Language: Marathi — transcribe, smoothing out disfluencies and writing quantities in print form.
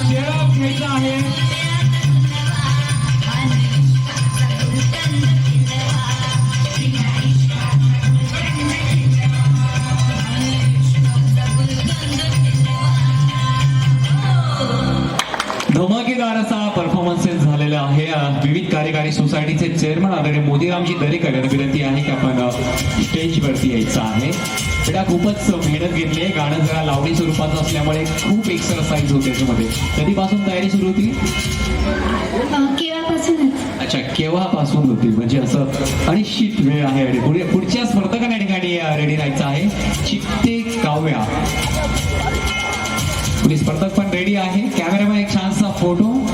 शेळा घ्यायचा आहे. धमाकेदार असा परफॉर्मन्सेस झालेला आहे. विविध कार्यकारी सोसायटीचे चेअरमन आदरणीय मोदीरामजी दरेकर यांना विनंती आहे की आपण स्टेजवरती यायचं आहे. बेटा खूपच मेहनत घेतली आहे. गाणं जरा लावणी स्वरूपाचं असल्यामुळे खूप एक्सरसाइज होते त्याच्यामध्ये. कधीपासून तयारी सुरू होती? केव्हापासूनच. अच्छा, केव्हापासून होती म्हणजे असं अनिश्चित वेळ आहे. आणि पुढच्या स्पर्धकांना या ठिकाणी रेडी राहायचं आहे. चित्ते काव्या पुढील स्पर्धक पण रेडी आहे. कॅमेरामॅन एक छानसा फोटो.